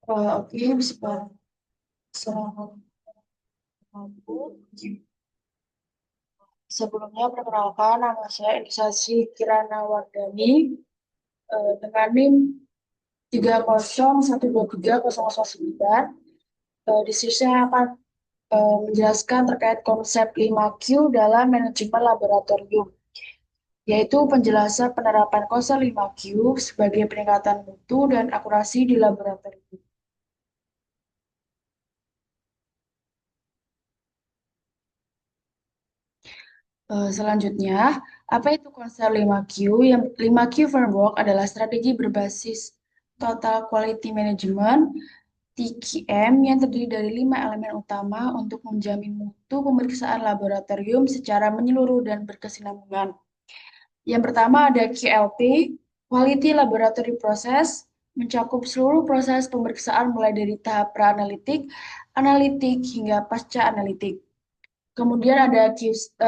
Oke, bisa. Assalamualaikum. Sebelumnya perkenalkan nama saya Inisasi Kirana Wardani dengan NIM 30123009. Di sini saya akan menjelaskan terkait konsep 5Q dalam manajemen laboratorium, yaitu penjelasan penerapan konsep 5Q sebagai peningkatan mutu dan akurasi di laboratorium. Selanjutnya, apa itu konsep 5Q? Yang 5Q framework adalah strategi berbasis Total Quality Management (TQM) yang terdiri dari 5 elemen utama untuk menjamin mutu pemeriksaan laboratorium secara menyeluruh dan berkesinambungan. Yang pertama ada QLP, Quality Laboratory Process, mencakup seluruh proses pemeriksaan mulai dari tahap pra-analitik, analitik, hingga pasca-analitik. Kemudian ada QC,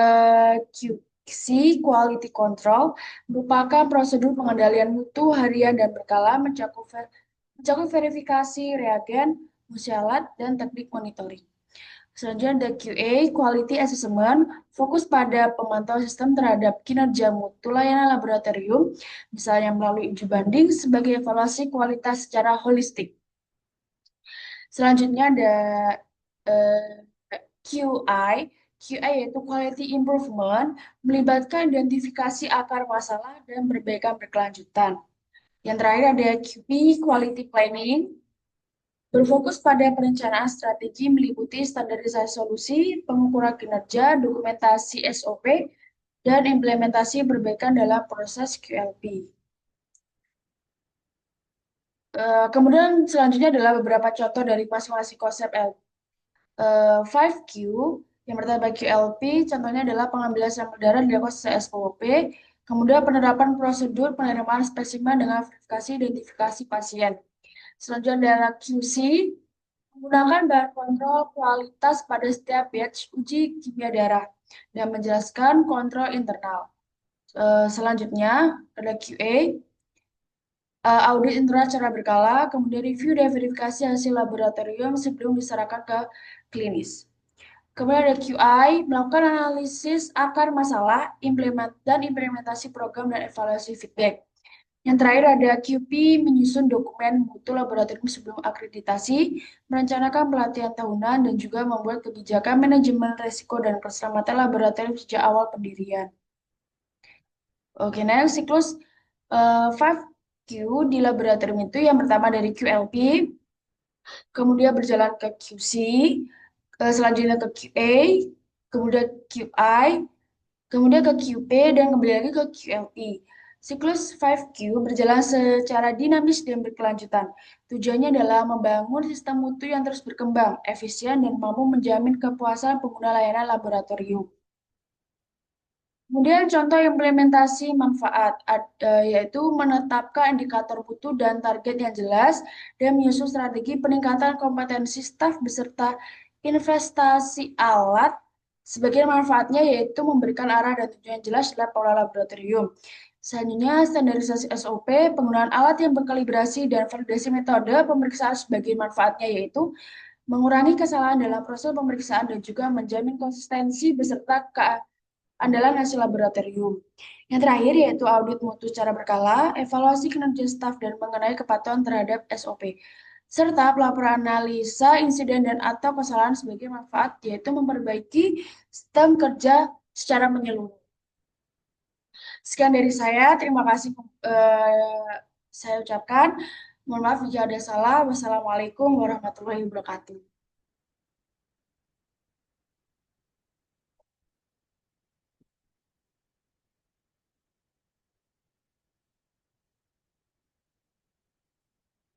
Quality Control, merupakan prosedur pengendalian mutu harian dan berkala mencakup verifikasi reagen, musyalat, dan teknik monitoring. Selanjutnya ada QA, Quality Assessment, fokus pada pemantauan sistem terhadap kinerja mutu layanan laboratorium, misalnya melalui uji banding sebagai evaluasi kualitas secara holistik. Selanjutnya ada QI. QI yaitu Quality Improvement, melibatkan identifikasi akar masalah dan perbaikan berkelanjutan. Yang terakhir ada QP, Quality Planning, berfokus pada perencanaan strategi meliputi standarisasi solusi, pengukuran kinerja, dokumentasi SOP, dan implementasi perbaikan dalam proses QLP. Kemudian selanjutnya adalah beberapa contoh dari masing-masing konsep 5Q. Yang pertama QLP, contohnya adalah pengambilan sampel darah dilakukan sesuai SOP, kemudian penerapan prosedur penerimaan spesimen dengan verifikasi identifikasi pasien. Selanjutnya adalah QC, menggunakan bahan kontrol kualitas pada setiap batch uji kimia darah dan menjelaskan kontrol internal. Selanjutnya ada QA, audit internal secara berkala, kemudian review dan verifikasi hasil laboratorium sebelum diserahkan ke klinis. Kemudian ada QI, melakukan analisis akar masalah, dan implementasi program dan evaluasi feedback. Yang terakhir ada QP, menyusun dokumen mutu laboratorium sebelum akreditasi, merencanakan pelatihan tahunan, dan juga membuat kebijakan manajemen risiko dan keselamatan laboratorium sejak awal pendirian. Oke, nah siklus 5Q di laboratorium itu yang pertama dari QLP, kemudian berjalan ke QC, selanjutnya ke QA, kemudian QI, kemudian ke QP, dan kembali lagi ke QLE. Siklus 5Q berjalan secara dinamis dan berkelanjutan. Tujuannya adalah membangun sistem mutu yang terus berkembang, efisien, dan mampu menjamin kepuasan pengguna layanan laboratorium. Kemudian contoh implementasi manfaat, yaitu menetapkan indikator mutu dan target yang jelas, dan menyusun strategi peningkatan kompetensi staf beserta investasi alat. Sebagian manfaatnya yaitu memberikan arah dan tujuan yang jelas dalam pola laboratorium. Selanjutnya, standarisasi SOP, penggunaan alat yang berkalibrasi dan validasi metode pemeriksaan. Sebagian manfaatnya yaitu mengurangi kesalahan dalam proses pemeriksaan dan juga menjamin konsistensi beserta andalan hasil laboratorium. Yang terakhir yaitu audit mutu secara berkala, evaluasi kinerja staf dan mengenai kepatuhan terhadap SOP, serta pelaporan analisa insiden dan atau kesalahan sebagai manfaat, yaitu memperbaiki sistem kerja secara menyeluruh. Sekian dari saya, terima kasih saya ucapkan. Mohon maaf jika ada salah. Wassalamualaikum warahmatullahi wabarakatuh.